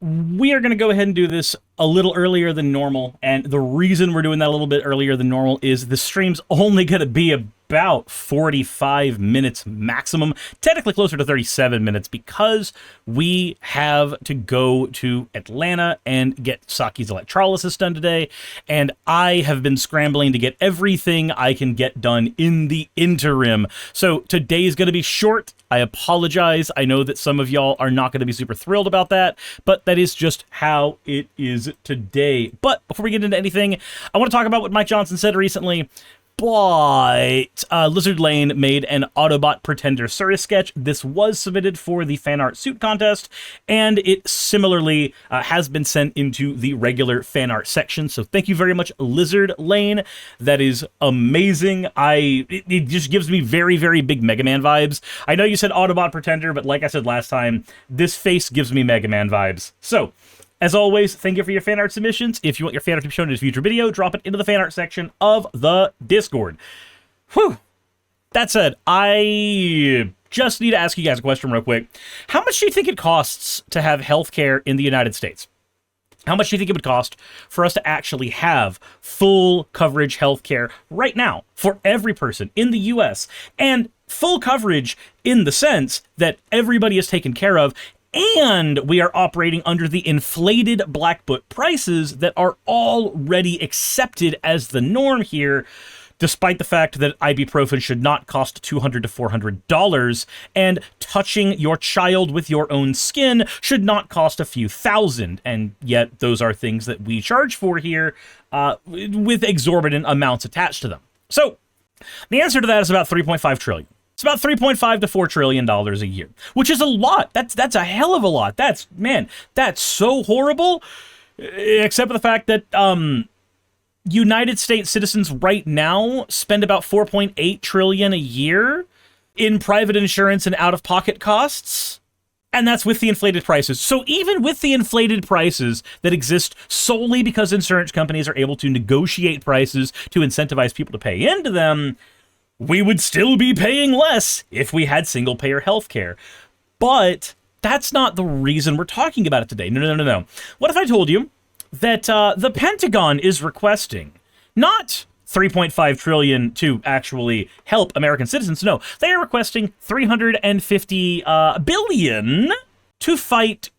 we are going to go ahead and do this a little earlier than normal, and the reason we're doing that a little bit earlier than normal is the stream's only going to be about 45 minutes maximum, technically closer to 37 minutes, because we have to go to Atlanta and get Saki's electrolysis done today, and I have been scrambling to get everything I can get done in the interim. So today's going to be short. I apologize. I know that some of y'all are not going to be super thrilled about that, but that is just how it is today. But before we get into anything, I want to talk about what Mike Johnson said recently. But Lizard Lane made an Autobot Pretender Suris sketch. This was submitted for the fan art suit contest, and it similarly has been sent into the regular fan art section. So thank you very much, Lizard Lane. That is amazing. It just gives me very, very big Mega Man vibes. I know you said Autobot Pretender, but like I said last time, this face gives me Mega Man vibes. So, as always, thank you for your fan art submissions. If you want your fan art to be shown in a future video, drop it into the fan art section of the Discord. Whew. That said, I just need to ask you guys a question real quick. How much do you think it costs to have healthcare in the United States? How much do you think it would cost for us to actually have full coverage healthcare right now for every person in the US? And full coverage in the sense that everybody is taken care of, and we are operating under the inflated Black Book prices that are already accepted as the norm here, despite the fact that ibuprofen should not cost $200 to $400, and touching your child with your own skin should not cost a few thousand, and yet those are things that we charge for here with exorbitant amounts attached to them. So the answer to that is about $3.5 trillion. It's about $3.5 to $4 trillion a year, which is a lot. That's a hell of a lot. That's so horrible, except for the fact that United States citizens right now spend about $4.8 trillion a year in private insurance and out-of-pocket costs, and that's with the inflated prices. So even with the inflated prices that exist solely because insurance companies are able to negotiate prices to incentivize people to pay into them, we would still be paying less if we had single-payer healthcare. But that's not the reason we're talking about it today. No. What if I told you that the Pentagon is requesting not $3.5 trillion to actually help American citizens? No, they are requesting $350 billion to fight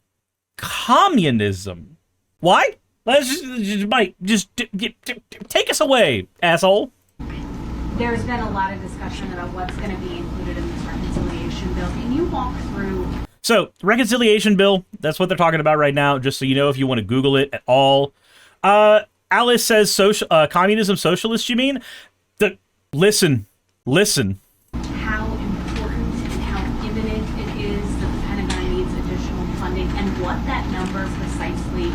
communism. Why? Mike, just take us away, asshole. There's been a lot of discussion about what's going to be included in this reconciliation bill. Can you walk through? So, reconciliation bill, that's what they're talking about right now, just so you know if you want to Google it at all. Alice says, communism socialist, you mean? Listen. How important and how imminent it is that the Pentagon needs additional funding, and what that number precisely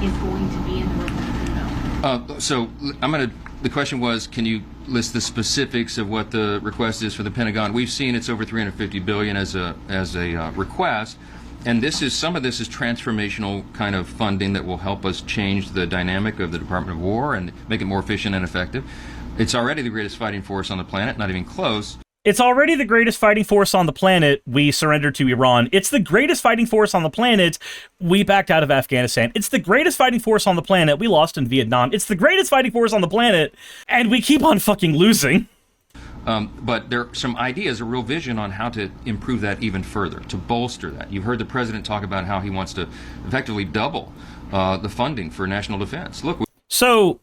is going to be in the Republican bill. So, the question was, can you list the specifics of what the request is for the Pentagon? We've seen it's over $350 billion as a request, and some of this is transformational kind of funding that will help us change the dynamic of the Department of War and make it more efficient and effective. It's already the greatest fighting force on the planet, not even close. It's already the greatest fighting force on the planet. We surrendered to Iran. It's the greatest fighting force on the planet. We backed out of Afghanistan. It's the greatest fighting force on the planet. We lost in Vietnam. It's the greatest fighting force on the planet, and we keep on fucking losing. But there are some ideas, a real vision on how to improve that even further, to bolster that. You've heard the president talk about how he wants to effectively double the funding for national defense. Look. So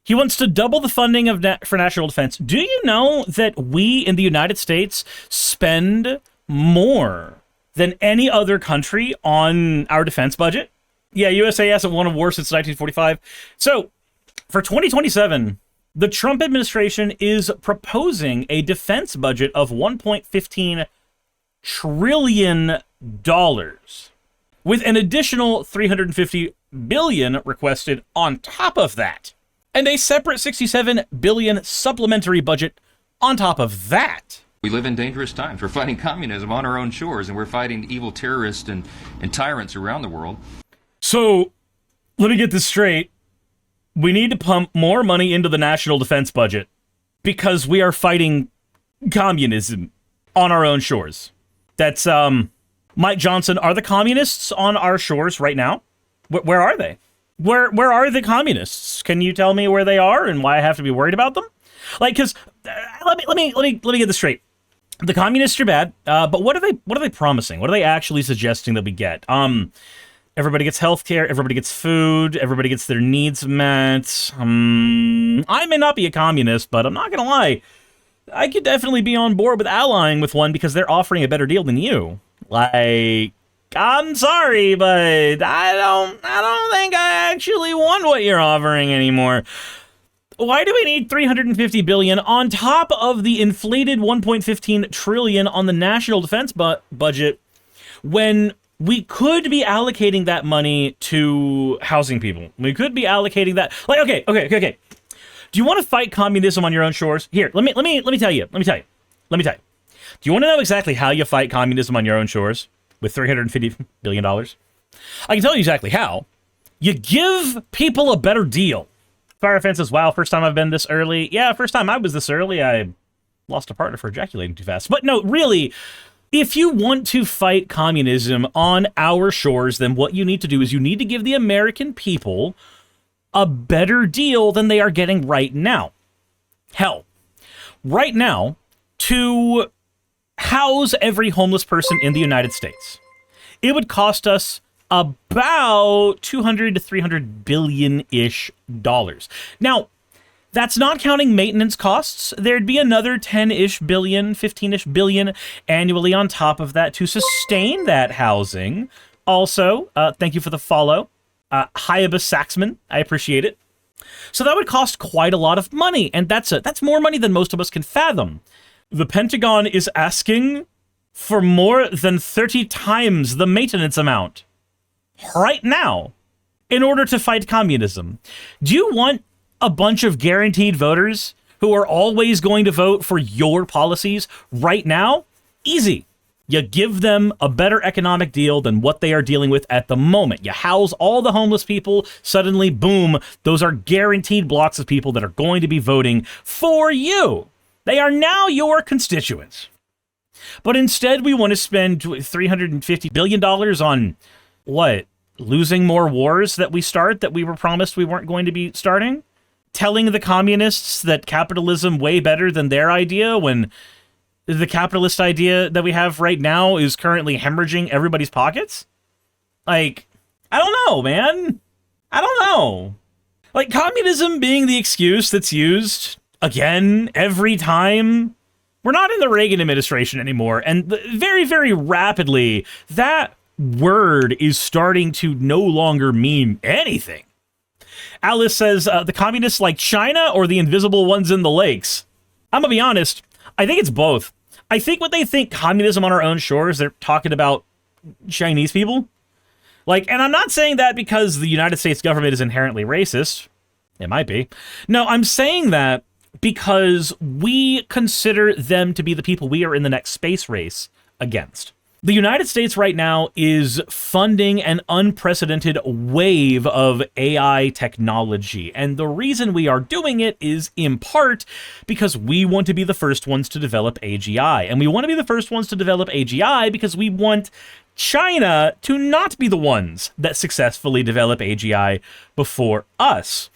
he wants to double the funding for national defense. Do you know that we in the United States spend more than any other country on our defense budget? Yeah, USA hasn't won a war since 1945. So for 2027, the Trump administration is proposing a defense budget of $1.15 trillion, with an additional $350 billion requested on top of that, and a separate $67 billion supplementary budget on top of that. We live in dangerous times. We're fighting communism on our own shores, and we're fighting evil terrorists and tyrants around the world. So, let me get this straight. We need to pump more money into the national defense budget because we are fighting communism on our own shores. That's, Mike Johnson, are the communists on our shores right now? Where are they? Where are the communists? Can you tell me where they are and why I have to be worried about them? Like, because let me get this straight. The communists are bad, but what are they promising? What are they actually suggesting that we get? Everybody gets healthcare, everybody gets food, everybody gets their needs met. I may not be a communist, but I'm not gonna lie. I could definitely be on board with allying with one because they're offering a better deal than you. Like, I'm sorry, but I don't think I actually want what you're offering anymore. Why do we need $350 billion on top of the inflated $1.15 trillion on the national defense budget when we could be allocating that money to housing people? We could be allocating that. Like, okay. Do you want to fight communism on your own shores? Here, let me tell you. Do you want to know exactly how you fight communism on your own shores with $350 billion? I can tell you exactly how. You give people a better deal. Fire Fence says, wow, first time I've been this early. Yeah, first time I was this early, I lost a partner for ejaculating too fast. But no, really, if you want to fight communism on our shores, then what you need to do is you need to give the American people a better deal than they are getting right now. Hell, right now, to house every homeless person in the United States, it would cost us about 200 to 300 billion-ish dollars. Now, that's not counting maintenance costs. There'd be another 10-ish billion, 15-ish billion annually on top of that to sustain that housing. Also, thank you for the follow. Hyabus Saxman, I appreciate it. So that would cost quite a lot of money, and that's more money than most of us can fathom. The Pentagon is asking for more than 30 times the maintenance amount right now in order to fight communism. Do you want a bunch of guaranteed voters who are always going to vote for your policies right now? Easy. You give them a better economic deal than what they are dealing with at the moment. You house all the homeless people, suddenly, boom, those are guaranteed blocks of people that are going to be voting for you. They are now your constituents. But instead, we want to spend $350 billion on, what, losing more wars that we were promised we weren't going to be starting? Telling the communists that capitalism way better than their idea when the capitalist idea that we have right now is currently hemorrhaging everybody's pockets? Like, I don't know, man. I don't know. Like, communism being the excuse that's used, again, every time. We're not in the Reagan administration anymore, and very, very rapidly, that word is starting to no longer mean anything. Alice says, the communists like China or the invisible ones in the lakes? I'm gonna be honest, I think it's both. I think when they think communism on our own shores, they're talking about Chinese people. Like, and I'm not saying that because the United States government is inherently racist. It might be. No, I'm saying that because we consider them to be the people we are in the next space race against. The United States right now is funding an unprecedented wave of AI technology, and the reason we are doing it is in part because we want to be the first ones to develop AGI, and we want to be the first ones to develop AGI because we want China to not be the ones that successfully develop AGI before us.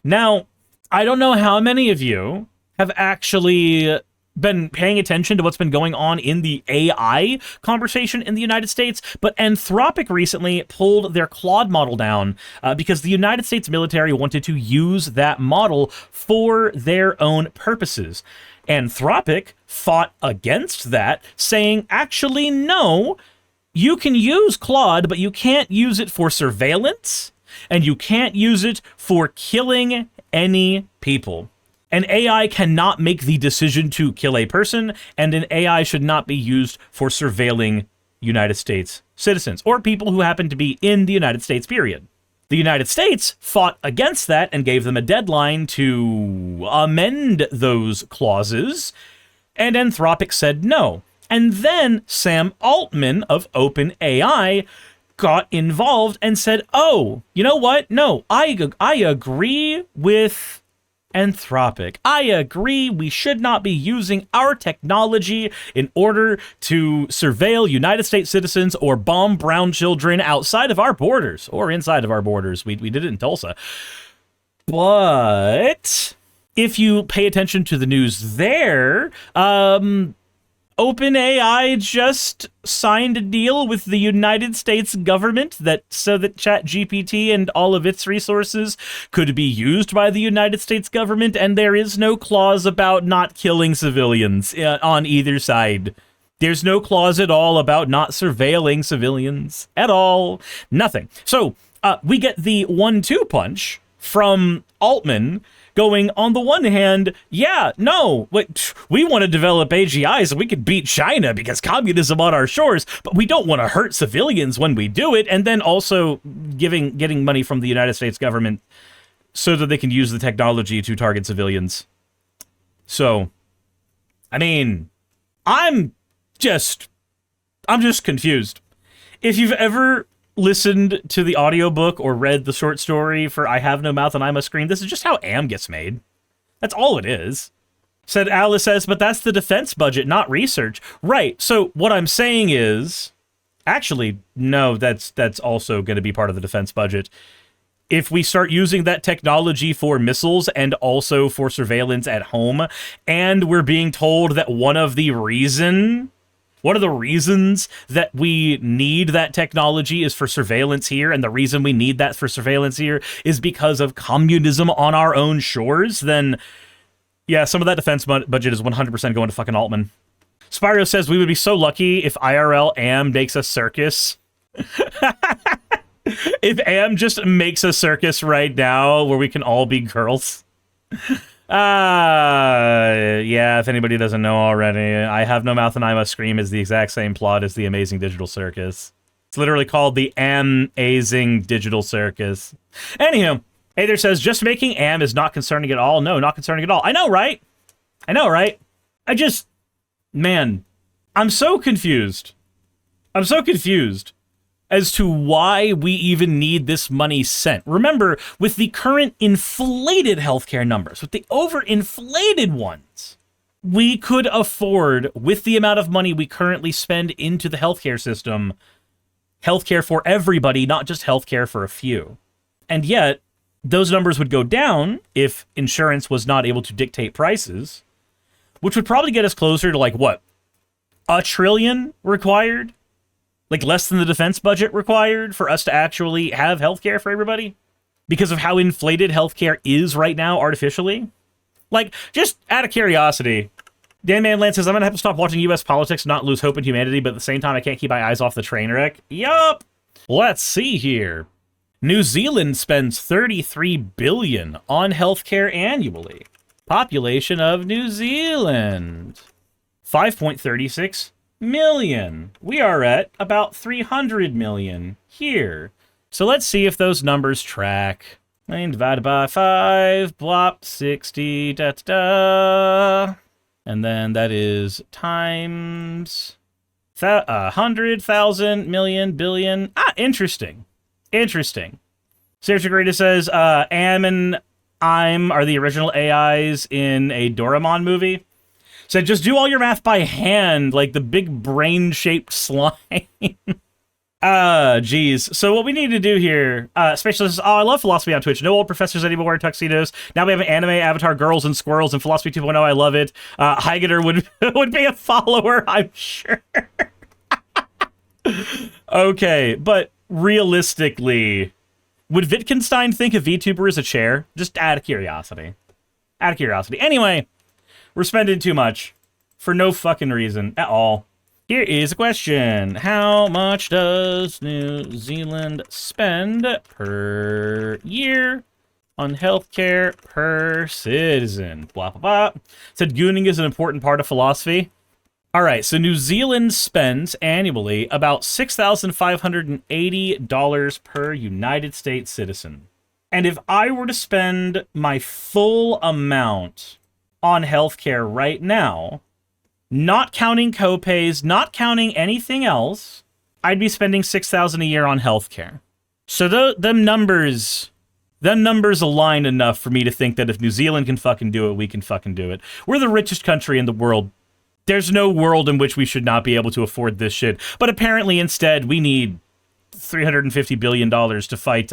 Now, I don't know how many of you have actually been paying attention to what's been going on in the AI conversation in the United States, but Anthropic recently pulled their Claude model down because the United States military wanted to use that model for their own purposes. Anthropic fought against that, saying, actually, no, you can use Claude, but you can't use it for surveillance, and you can't use it for killing any people. An AI cannot make the decision to kill a person, and an AI should not be used for surveilling United States citizens, or people who happen to be in the United States, period. The United States fought against that and gave them a deadline to amend those clauses, and Anthropic said no. And then Sam Altman of OpenAI got involved and said, oh, you know what? No, I agree with Anthropic. I agree, we should not be using our technology in order to surveil United States citizens or bomb brown children outside of our borders or inside of our borders. We did it in Tulsa. But if you pay attention to the news there, OpenAI just signed a deal with the United States government so that ChatGPT and all of its resources could be used by the United States government, and there is no clause about not killing civilians on either side. There's no clause at all about not surveilling civilians at all. Nothing. So we get the 1-2 punch from Altman going, on the one hand, yeah, no, we want to develop AGI so we could beat China because communism on our shores, but we don't want to hurt civilians when we do it, and then also getting money from the United States government so that they can use the technology to target civilians. So, I mean, I'm just confused. If you've ever listened to the audiobook or read the short story for I Have No Mouth and I Must Scream, this is just how AM gets made. That's all it is. Said Alice says, but that's the defense budget, not research. Right, so what I'm saying is, actually, no, that's also going to be part of the defense budget. If we start using that technology for missiles and also for surveillance at home, and we're being told that one of the reasons that we need that technology is for surveillance here, and the reason we need that for surveillance here is because of communism on our own shores, then yeah, some of that defense budget is 100% going to fucking Altman. Spyro says, we would be so lucky if IRL AM makes a circus. If AM just makes a circus right now where we can all be girls. Yeah, if anybody doesn't know already, I Have No Mouth and I Must Scream is the exact same plot as the Amazing Digital Circus. It's literally called the Amazing Digital Circus. Anywho, Aether says, just making AM is not concerning at all. No, not concerning at all. I know, right? Man, I'm so confused. As to why we even need this money sent. Remember, with the current inflated healthcare numbers, with the overinflated ones, we could afford, with the amount of money we currently spend into the healthcare system, healthcare for everybody, not just healthcare for a few. And yet, those numbers would go down if insurance was not able to dictate prices, which would probably get us closer to, like, what? $1 trillion required? Like less than the defense budget required for us to actually have healthcare for everybody? Because of how inflated healthcare is right now artificially? Like, just out of curiosity, Dan Manland says, I'm gonna have to stop watching US politics and not lose hope in humanity, but at the same time I can't keep my eyes off the train wreck. Yup! Let's see here. New Zealand spends $33 billion on healthcare annually. Population of New Zealand, 5.36 million. We are at about 300 million here. So let's see if those numbers track. 9 divided by 5, blop, 60, da-da-da. And then that is times 100,000, million, billion. Interesting. Sarah Greatest says, Am and I'm are the original AIs in a Doraemon movie. Said, just do all your math by hand, like the big brain-shaped slime. Geez. So what we need to do here, Specialist says, I love philosophy on Twitch. No old professors anymore wear tuxedos. Now we have an anime, avatar, girls, and squirrels, and Philosophy 2.0, I love it. Heigeter would be a follower, I'm sure. Okay, but realistically, would Wittgenstein think a VTuber is a chair? Just out of curiosity. Anyway, we're spending too much for no fucking reason at all. Here is a question. How much does New Zealand spend per year on healthcare per citizen? Blah, blah, blah. Said gooning is an important part of philosophy. All right, so New Zealand spends annually about $6,580 per United States citizen. And if I were to spend my full amount on healthcare right now, not counting copays, not counting anything else, I'd be spending $6,000 a year on healthcare. So them numbers The numbers align enough for me to think that if New Zealand can fucking do it, we can fucking do it. We're the richest country in the world. There's no world in which we should not be able to afford this shit. But apparently, instead, we need $350 billion to fight,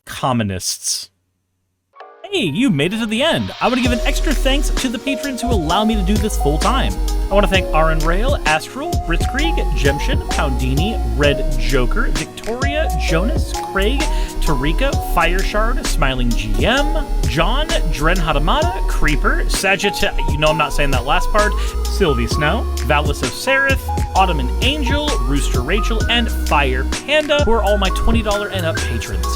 communists. Hey, you made it to the end. I want to give an extra thanks to the patrons who allow me to do this full time. I want to thank Aaron Rail, Astral, Blitzkrieg, Jemshin, Poundini, Red Joker, Victoria, Jonas, Craig, Tarika, Fireshard, Smiling GM, John, Dren Hadamada, Creeper, Sagitt, you know I'm not saying that last part, Sylvie Snow, Valis of Seraph, Ottoman Angel, Rooster Rachel, and Fire Panda, who are all my $20 and up patrons.